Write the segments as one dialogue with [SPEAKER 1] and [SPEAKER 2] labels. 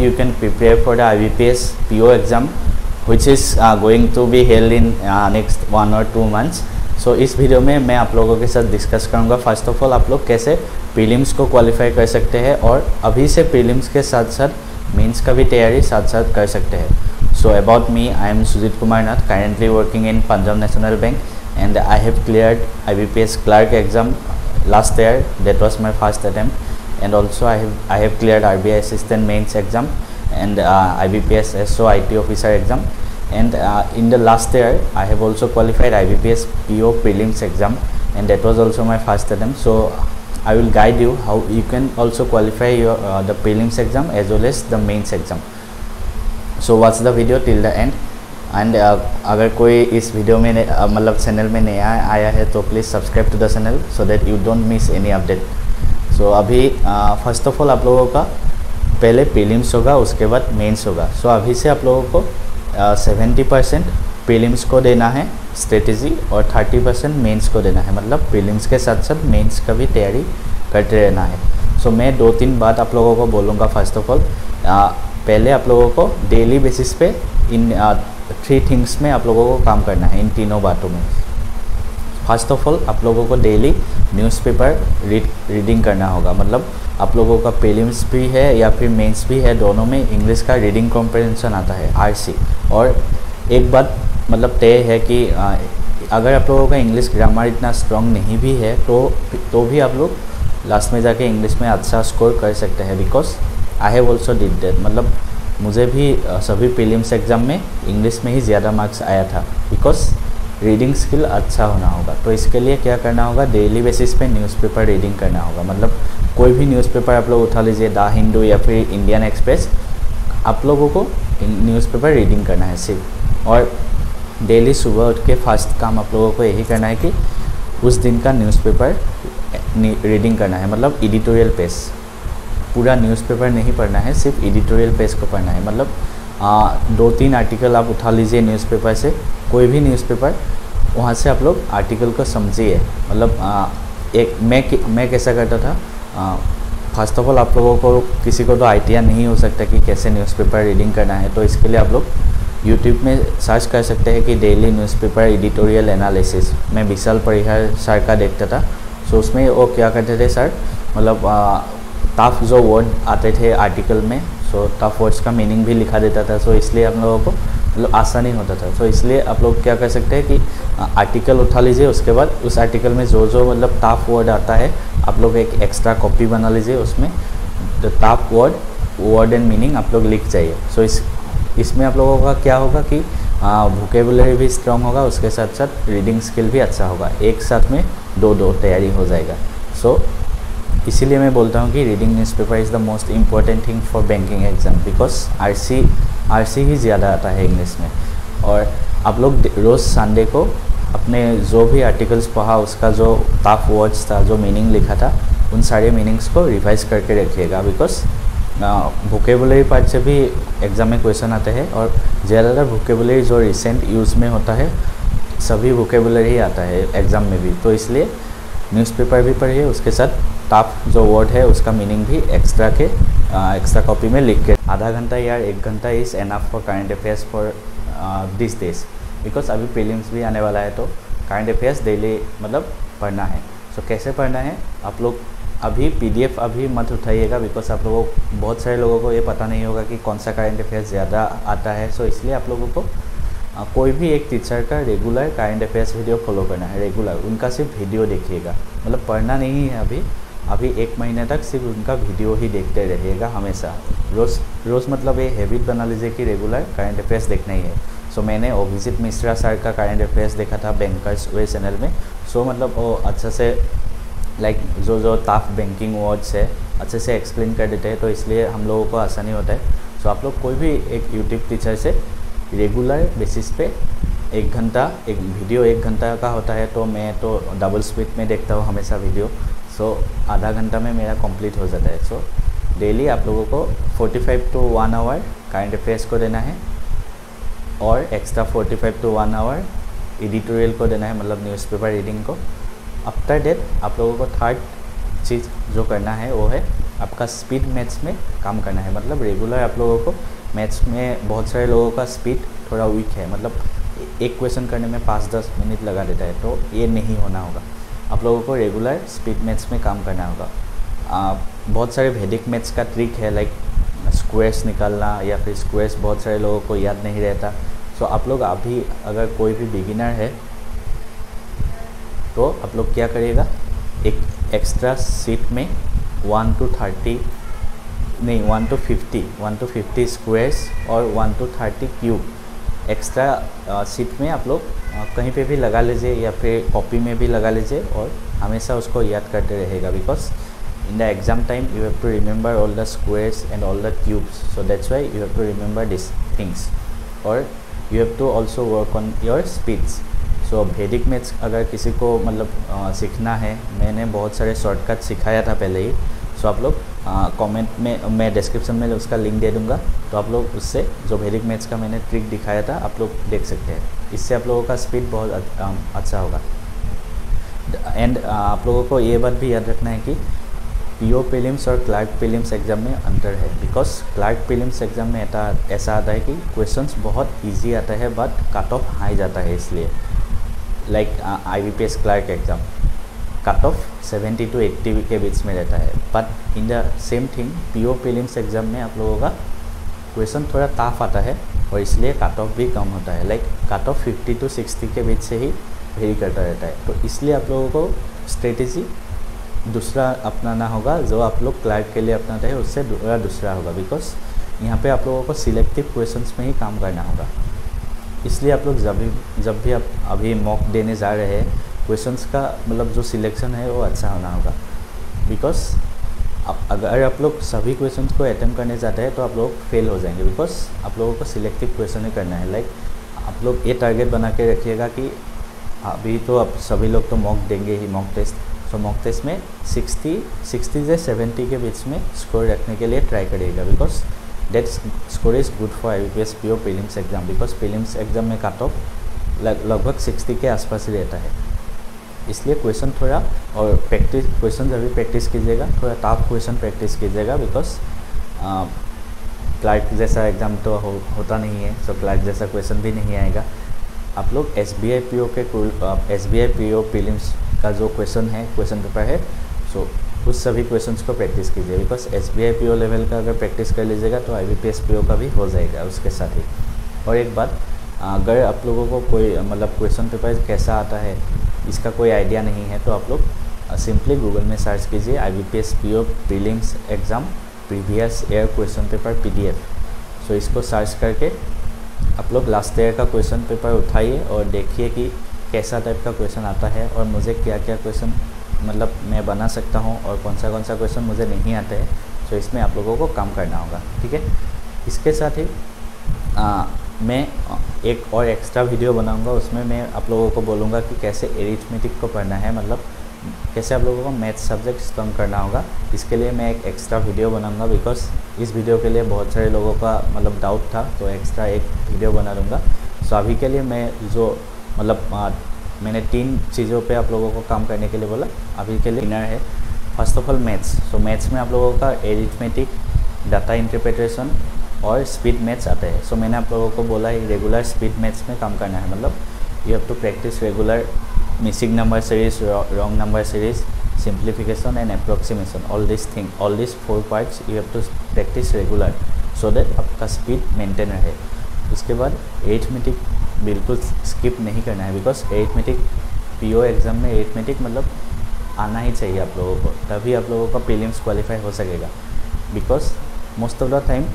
[SPEAKER 1] You can prepare for the IBPS PO exam which is going to be held in next 1 or 2 months. So इस video में मैं आप लोगों के साथ डिस्कस करूँगा फर्स्ट ऑफ ऑल आप लोग कैसे प्रीलिम्स को क्वालिफाई कर सकते हैं और अभी से प्रीलिम्स के साथ साथ मेंस का भी तैयारी साथ साथ कर सकते हैं. So about me, I am Sujit Kumar Nath, currently working in Punjab National Bank and I have cleared IBPS clerk exam last year. That was my first attempt. And also I have cleared RBI assistant mains exam and IBPS SO IT officer exam, and in the last year I have also qualified IBPS PO prelims exam, and that was also my first attempt. So I will guide you how you can also qualify your the prelims exam as well as the mains exam. So watch the video till the end. And अगर कोई इस video में मतलब channel में नया आया है तो please subscribe to the channel so that you don't miss any update. So अभी फर्स्ट ऑफ ऑल आप लोगों का पहले प्रीलिम्स होगा, उसके बाद मेंस होगा. सो अभी से आप लोगों को 70% प्रीलिम्स को देना है स्ट्रेटेजी और 30% मेंस को देना है. मतलब प्रीलिम्स के साथ साथ मेंस का भी तैयारी करते रहना है. सो मैं 2-3 बात आप लोगों को बोलूँगा. फर्स्ट ऑफ ऑल पहले आप लोगों को डेली बेसिस पे इन 3 थिंग्स में आप लोगों को काम करना है, इन तीनों बातों में. फर्स्ट ऑफ ऑल आप लोगों को डेली न्यूज़पेपर रीडिंग करना होगा. मतलब आप लोगों का प्रीलिम्स भी है या फिर मेंस भी है, दोनों में इंग्लिश का रीडिंग कॉम्प्रिहेंशन आता है RC. और एक बात मतलब तय है कि अगर आप लोगों का इंग्लिश ग्रामर इतना स्ट्रॉन्ग नहीं भी है तो भी आप लोग लास्ट में जाके इंग्लिश में अच्छा स्कोर कर सकते हैं. Because I have also did that. मतलब मुझे भी सभी प्रीलिम्स एग्ज़ाम में इंग्लिश में ही ज़्यादा मार्क्स आया था बिकॉज रीडिंग स्किल अच्छा होना होगा. तो इसके लिए क्या करना होगा, डेली बेसिस पे न्यूज़पेपर रीडिंग करना होगा. मतलब कोई भी न्यूज़पेपर आप लोग उठा लीजिए, द हिंदू या फिर इंडियन एक्सप्रेस, आप लोगों को न्यूज़पेपर रीडिंग करना है सिर्फ. और डेली सुबह उठ के फर्स्ट काम आप लोगों को यही करना है कि उस दिन का न्यूज़पेपर रीडिंग करना है. मतलब एडिटोरियल पेज, पूरा न्यूज़पेपर नहीं पढ़ना है, सिर्फ एडिटोरियल पेज को पढ़ना है. मतलब 2-3 आर्टिकल आप उठा लीजिए न्यूज़पेपर से, कोई भी न्यूज़पेपर, वहाँ से आप लोग आर्टिकल को समझिए. मतलब एक मैं कैसा करता था, फर्स्ट ऑफ ऑल आप लोगों को किसी को तो आइडिया नहीं हो सकता कि कैसे न्यूज़पेपर रीडिंग करना है. तो इसके लिए आप लोग यूट्यूब में सर्च कर सकते हैं कि डेली न्यूज़पेपर एडिटोरियल एनालिसिस. मैं विशाल परिहार सर का देखता था. सो उसमें वो क्या करते थे सर, मतलब टफ जो वर्ड आते थे आर्टिकल में, सो टफ वर्ड्स का मीनिंग भी लिखा देता था. सो इसलिए हम लोगों को मतलब आसानी होता था. सो इसलिए आप लोग क्या कर सकते हैं कि आर्टिकल उठा लीजिए, उसके बाद उस आर्टिकल में जो मतलब टफ वर्ड आता है आप लोग एक एक्स्ट्रा कॉपी बना लीजिए, उसमें the tough word and meaning आप लोग लिख जाइए. सो इसमें आप लोगों का क्या होगा कि वोकेबुलरी भी स्ट्रॉन्ग होगा, उसके साथ साथ रीडिंग स्किल भी अच्छा होगा. एक साथ में दो तैयारी हो जाएगा. सो इसीलिए मैं बोलता हूँ कि reading newspaper is the most important thing for banking exam. Because RC ही ज़्यादा आता है इंग्लिश में. और आप लोग रोज़ संडे को अपने जो भी आर्टिकल्स पढ़ा उसका जो टफ वर्ड्स था, जो मीनिंग लिखा था, उन सारे मीनिंग्स को रिवाइज करके रखिएगा. बिकॉज वोकेबुलरी पार्ट से भी एग्ज़ाम में क्वेश्चन आते हैं और ज़्यादातर वोकेबुलरी जो रिसेंट यूज़ में होता है सभी वोकेबुलरी ही आता है एग्ज़ाम में भी. तो इसलिए न्यूज़पेपर भी पढ़िए, उसके साथ टफ जो वर्ड है उसका मीनिंग भी एक्स्ट्रा कॉपी में लिख के. आधा घंटा या 1 घंटा is enough for current affairs for this days. Because अभी प्रीलिम्स भी आने वाला है तो करंट अफेयर्स डेली मतलब पढ़ना है. सो कैसे पढ़ना है, आप लोग अभी PDF अभी मत उठाइएगा. बिकॉज आप लोगों बहुत सारे लोगों को ये पता नहीं होगा कि कौन सा करंट अफेयर्स ज़्यादा आता है. सो इसलिए आप लोगों को कोई भी एक टीचर का regular current affairs video follow करना है. रेगुलर उनका सिर्फ वीडियो देखिएगा. मतलब पढ़ना नहीं है अभी 1 महीने तक सिर्फ उनका वीडियो ही देखते रहिएगा हमेशा. रोज़ मतलब ये हैबिट बना लीजिए कि रेगुलर करंट अफेयर्स देखना ही है. सो मैंने अभिजीत मिश्रा सर का करंट अफेयर्स देखा था बैंकर्स वे चैनल में. सो मतलब वो अच्छा से लाइक जो टफ बैंकिंग वर्ड्स है अच्छे से एक्सप्लेन कर देते हैं. तो इसलिए हम लोगों को आसानी होता है. सो आप लोग कोई भी एक यूट्यूब टीचर से रेगुलर बेसिस पे 1 घंटा, एक वीडियो 1 घंटा का होता है तो मैं तो डबल स्पीड में देखता हूँ हमेशा वीडियो. सो आधा घंटा में मेरा कंप्लीट हो जाता है. सो डेली आप लोगों को 45 to 1 आवर करंट अफेयर्स को देना है और एक्स्ट्रा 45 to 1 आवर एडिटोरियल को देना है, मतलब न्यूज़पेपर रीडिंग को. आफ्टर डेट आप लोगों को थर्ड चीज़ जो करना है वो है आपका स्पीड मैथ्स में काम करना है। मतलब रेगुलर आप लोगों को मैथ्स में बहुत सारे लोगों का स्पीड थोड़ा वीक है, मतलब एक क्वेश्चन करने में 5-10 मिनट लगा देता है, तो ये नहीं होना होगा। आप लोगों को रेगुलर स्पीड मैथ्स में काम करना होगा। बहुत सारे वैदिक मैथ्स का ट्रिक है, लाइक स्क्वायर्स निकालना या फिर स्क्वायर्स बहुत सारे लोगों को याद नहीं रहता। सो आप लोग अभी अगर कोई भी बिगिनर है तो आप लोग क्या करिएगा, एक एक्स्ट्रा सीट में 1 to 50 स्क्वायर्स और 1 to 30 क्यूब एक्स्ट्रा सीट में आप लोग कहीं पे भी लगा लीजिए या फिर कॉपी में भी लगा लीजिए और हमेशा उसको याद करते रहेगा। Because in the exam time you have to remember all the squares and all the cubes, so that's why you have to remember these things, or you have to also work on your speeds. so वैदिक maths अगर किसी को मतलब सीखना है, मैंने बहुत सारे शॉर्टकट सिखाया था पहले ही। सो आप लोग कमेंट में, मैं डिस्क्रिप्शन में उसका लिंक दे दूंगा, तो आप लोग उससे जो वैदिक मैथ्स का मैंने ट्रिक दिखाया था आप लोग देख सकते हैं। इससे आप लोगों का स्पीड बहुत अच्छा होगा। एंड आप लोगों को ये बात भी याद रखना है कि पीओ प्रीलिम्स और क्लर्क प्रीलिम्स एग्ज़ाम में अंतर है। बिकॉज क्लर्क प्रीलिम्स एग्ज़ाम में ऐसा आता है कि क्वेश्चंस बहुत इजी आता है बट कट ऑफ हाई जाता है, इसलिए like IBPS clerk exam cut off 70 to 80 के बीच में रहता है। But in the same thing PO prelims exam में आप लोगों का क्वेश्चन थोड़ा टफ आता है और इसलिए कट ऑफ भी कम होता है, लाइक कट ऑफ 50 to 60 के बीच से ही वेरी करता रहता है। तो इसलिए आप लोगों को स्ट्रेटेजी दूसरा अपनाना होगा, जो आप लोग क्लर्क के लिए अपनाते हैं उससे दूसरा होगा। बिकॉज यहाँ पे आप लोगों को सिलेक्टिव क्वेश्चंस में ही काम करना होगा। इसलिए आप लोग जब भी आप अभी मॉक देने जा रहे हैं, क्वेश्चंस का मतलब जो सिलेक्शन है वो अच्छा होना होगा। बिकॉज अगर आप लोग सभी क्वेश्चंस को अटेम्प्ट करने जाते हैं तो आप लोग फेल हो जाएंगे, बिकॉज आप लोगों को सिलेक्टिव क्वेश्चन ही करना है। लाइक आप लोग ये टारगेट बना के रखिएगा कि अभी तो आप सभी लोग तो मॉक देंगे ही, मॉक टेस्ट। तो मॉक टेस्ट में 60 से 70 के बीच में स्कोर रखने के लिए ट्राई करिएगा। Because that score is good for IBPS PO prelims exam. Because prelims exam में कट ऑफ लगभग 60 के आसपास ही रहता है। इसलिए क्वेश्चन थोड़ा और प्रैक्टिस, क्वेश्चन अभी प्रैक्टिस कीजिएगा, थोड़ा टफ क्वेश्चन प्रैक्टिस कीजिएगा। बिकॉज क्लर्क जैसा एग्ज़ाम तो होता नहीं है, सो क्लर्क जैसा क्वेश्चन भी नहीं आएगा। आप लोग SBI PO प्रीलिम्स का जो क्वेश्चन है, क्वेश्चन पेपर है, सो उस सभी क्वेश्चंस को प्रैक्टिस कीजिए। बिकॉज SBI PO लेवल का अगर प्रैक्टिस कर लीजिएगा तो IBPS PO का भी हो जाएगा उसके साथ ही। और एक बात, अगर आप लोगों को कोई मतलब क्वेश्चन पेपर कैसा आता है इसका कोई आइडिया नहीं है, तो आप लोग सिंपली गूगल में सर्च कीजिए IBPS PO prelims exam previous year question paper PDF। सो इसको सर्च करके आप लोग लास्ट ईयर का क्वेश्चन पेपर उठाइए और देखिए कि कैसा टाइप का क्वेश्चन आता है और मुझे क्या क्या क्वेश्चन मतलब मैं बना सकता हूँ और कौन सा क्वेश्चन मुझे नहीं आते हैं। सो इसमें आप लोगों को काम करना होगा, ठीक है। इसके साथ ही मैं एक और एक्स्ट्रा वीडियो बनाऊंगा, उसमें मैं आप लोगों को बोलूँगा कि कैसे एरिथमेटिक को पढ़ना है, मतलब कैसे आप लोगों को मैथ्स सब्जेक्ट स्ट्रॉन्ग करना होगा। इसके लिए मैं एक एक्स्ट्रा वीडियो बनाऊंगा। बिकॉज इस वीडियो के लिए बहुत सारे लोगों का मतलब डाउट था, तो एक्स्ट्रा एक वीडियो बना दूँगा। सो अभी के लिए मैं जो मतलब मैंने 3 चीज़ों पे आप लोगों को काम करने के लिए बोला। अभी के लिए बिगिनर है, first of all maths. So maths में आप लोगों का एरिथमेटिक, डाटा इंटरप्रिटेशन और स्पीड मैथ्स आता है। सो मैंने आप लोगों को बोला है रेगुलर स्पीड मैथ्स में काम करना है, मतलब you have to practise regular missing number series, wrong number series, simplification and approximation. All this 4 parts you have to practise regular so that आपका स्पीड मेंटेन रहे। उसके बाद एरिथमेटिक बिल्कुल स्किप नहीं करना है। बिकॉज एरिथमेटिक PO एग्ज़ाम में arithmetic मतलब आना ही चाहिए आप लोगों को, तभी आप लोगों का प्रीलिम्स क्वालिफाई हो सकेगा। Because most of the time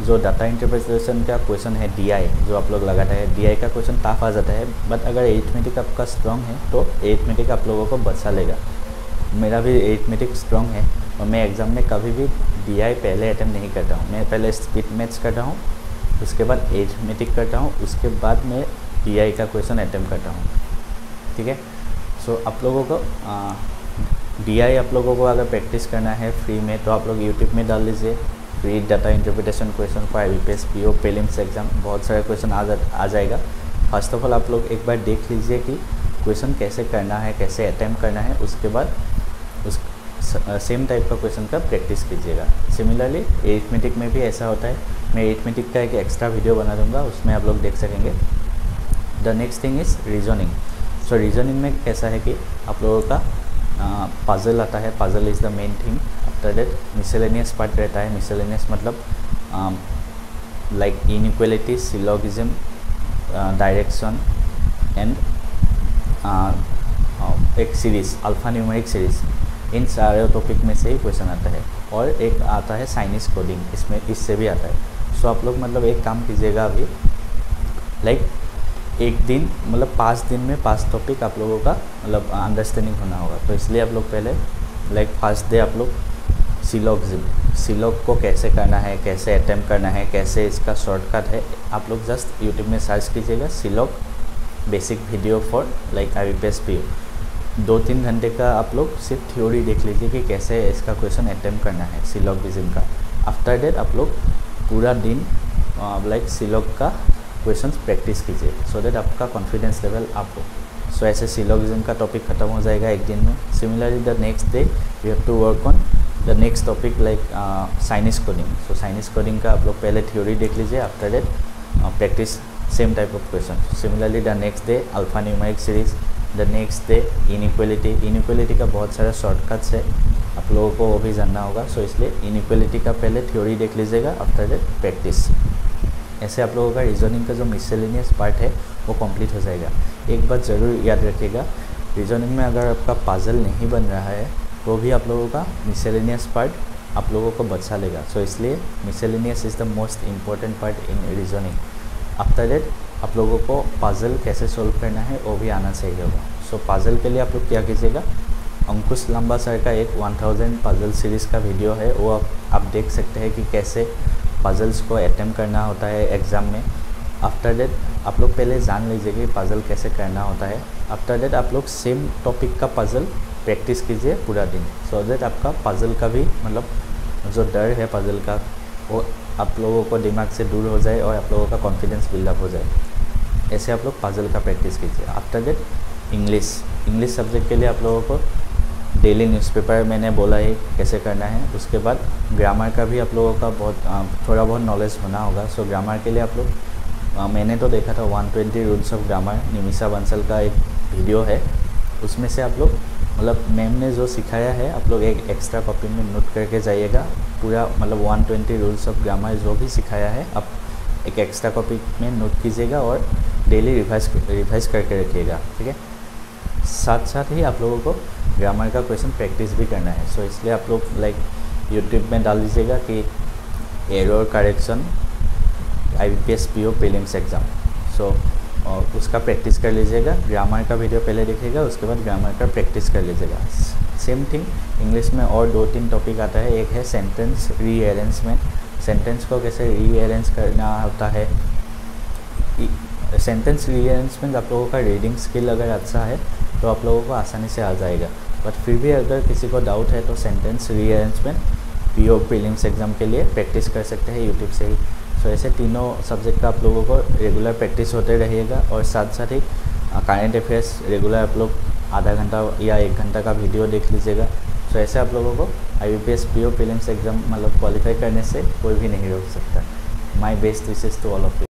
[SPEAKER 1] जो डाटा इंटरप्रिटेशन का क्वेश्चन है DI जो आप लोग लगाते हैं, DI का क्वेश्चन टफ आ जाता है। बट अगर एरिथमेटिक आपका स्ट्रॉन्ग है तो एरिथमेटिक आप लोगों को बचा लेगा। मेरा भी एरिथमेटिक स्ट्रॉन्ग है और मैं एग्ज़ाम में कभी भी DI पहले अटैम्प्ट नहीं करता हूँ। मैं पहले स्पीड मैथ्स करता हूँ, उसके बाद एरिथमेटिक करता हूँ, उसके बाद मैं DI का क्वेश्चन अटैम्प्ट करता हूँ, ठीक है। सो आप लोगों को DI आप लोगों को अगर प्रैक्टिस करना है फ्री में, तो आप लोग यूट्यूब में डाल लीजिए free data interpretation question for IBPS PO prelims exam. बहुत सारे क्वेश्चन आ जाएगा। फर्स्ट ऑफ ऑल आप लोग एक बार देख लीजिए कि क्वेश्चन कैसे करना है, कैसे अटैम्प्ट करना है। उसके बाद उस सेम टाइप का क्वेश्चन का प्रैक्टिस कीजिएगा। सिमिलरली एरिथमेटिक में भी ऐसा होता है। मैं एरिथमेटिक का एक एक्स्ट्रा वीडियो बना दूंगा, उसमें आप लोग देख सकेंगे। The next thing is reasoning. So reasoning में कैसा है कि आप लोगों का पजल आता है। Puzzle is the main thing. After that miscellaneous part रहता है। मिसेलेनियस मतलब like inequality, syllogism, direction and एक सीरीज़, अल्फा न्यूमेरिक सीरीज़, इन सारे टॉपिक में से ही क्वेश्चन आता है। और एक आता है साइनिस कोडिंग, इसमें इससे भी आता है। सो आप लोग मतलब एक काम कीजिएगा अभी, लाइक एक दिन मतलब 5 दिन में 5 टॉपिक आप लोगों का मतलब अंडरस्टैंडिंग होना होगा। तो इसलिए आप लोग पहले लाइक फर्स्ट डे आप लोग सिलोग को कैसे करना है, कैसे अटैम्प्ट करना है, कैसे इसका शॉर्टकट है, आप लोग जस्ट यूट्यूब में सर्च कीजिएगा सिलोग basic video for like IBPS PO। 2-3 घंटे का आप लोग सिर्फ थ्योरी देख लीजिए कि कैसे इसका क्वेश्चन अटैम्प्ट करना है सिलोगिज्म का। आफ्टर दैट आप लोग पूरा दिन लाइक सिलोग का क्वेश्चंस प्रैक्टिस कीजिए, सो दैट आपका कॉन्फिडेंस लेवल अप हो। सो ऐसे सिलोगिज्म का टॉपिक ख़त्म हो जाएगा एक दिन में। Similarly the next day you have to work on the next topic like sinus coding. So sinus coding का आप लोग पहले थ्योरी देख लीजिए, after that practice same type of question. Similarly the next day alpha numeric series, the next day inequality का बहुत सारा shortcuts है, आप लोगों को वो भी जानना होगा। सो इसलिए इनइक्वालिटी का पहले थ्योरी देख लीजिएगा, आफ्टर दैट प्रैक्टिस। ऐसे आप लोगों का रीजनिंग का जो मिसलेनियस पार्ट है वो कंप्लीट हो जाएगा। एक बात ज़रूर याद रखिएगा, रीजनिंग में अगर आपका पजल नहीं बन रहा है तो भी आप लोगों का मिसलेनियस पार्ट आप लोगों को बचा लेगा। सो इसलिए miscellaneous is the most important part in reasoning. After that आप लोगों को पजल कैसे सोल्व करना है वो भी आना चाहिए होगा। सो पजल के लिए आप लोग क्या कीजिएगा, अंकुश लंबा सर का एक 1000 पजल सीरीज़ का वीडियो है, वो आप देख सकते हैं कि कैसे पजल्स को अटैम्प्ट करना होता है एग्ज़ाम में। आफ्टर दैट आप लोग पहले जान लीजिए कि पजल कैसे करना होता है। आफ्टर दैट आप लोग सेम टॉपिक का पजल प्रैक्टिस कीजिए पूरा दिन, सो दैट आपका पजल का भी मतलब जो डर है पजल का वो आप लोगों को दिमाग से दूर हो जाए और आप लोगों का कॉन्फिडेंस बिल्डअप हो जाए। ऐसे आप लोग पजल का प्रैक्टिस कीजिए। आफ्टर दैट इंग्लिश सब्जेक्ट के लिए आप लोगों को डेली न्यूज़पेपर मैंने बोला है कैसे करना है। उसके बाद ग्रामर का भी आप लोगों का थोड़ा बहुत नॉलेज होना होगा। सो ग्रामर के लिए आप लोग मैंने तो देखा था 120 rules of grammar, Nimisha Bansal का एक वीडियो है, उसमें से आप लोग मतलब मैम ने जो सिखाया है आप लोग एक एक्स्ट्रा कॉपी में नोट करके जाइएगा। पूरा मतलब 120 रूल्स ऑफ ग्रामर जो भी सिखाया है आप एक एक्स्ट्रा कॉपी में नोट कीजिएगा और डेली रिवाइज करके रखिएगा, ठीक है। साथ साथ ही आप लोगों को ग्रामर का क्वेश्चन प्रैक्टिस भी करना है। सो इसलिए आप लोग लाइक यूट्यूब में डाल दीजिएगा कि error correction IBPS PO prelims exam. So उसका प्रैक्टिस कर लीजिएगा। ग्रामर का वीडियो पहले देखिएगा, उसके बाद ग्रामर का प्रैक्टिस कर लीजिएगा। सेम थिंग इंग्लिश में और 2-3 टॉपिक आता है। एक है सेंटेंस रीअरेंजमेंट, सेंटेंस को कैसे रीअरेंज करना होता है। सेंटेंस रीअरेंजमेंट आप लोगों का रीडिंग स्किल अगर अच्छा है तो आप लोगों को आसानी से आ जाएगा, बट फिर भी अगर किसी को डाउट है तो sentence rearrangement PO prelims exam के लिए प्रैक्टिस कर सकते हैं यूट्यूब से ही। सो ऐसे तीनों सब्जेक्ट का आप लोगों को रेगुलर प्रैक्टिस होते रहेगा। और साथ साथ ही करंट अफेयर्स रेगुलर आप लोग आधा घंटा या 1 घंटा का वीडियो देख लीजिएगा। सो ऐसे आप लोगों को IBPS PO प्रीलिम्स एग्ज़ाम मतलब क्वालिफाई करने से कोई भी नहीं रोक सकता। My best wishes to all of you.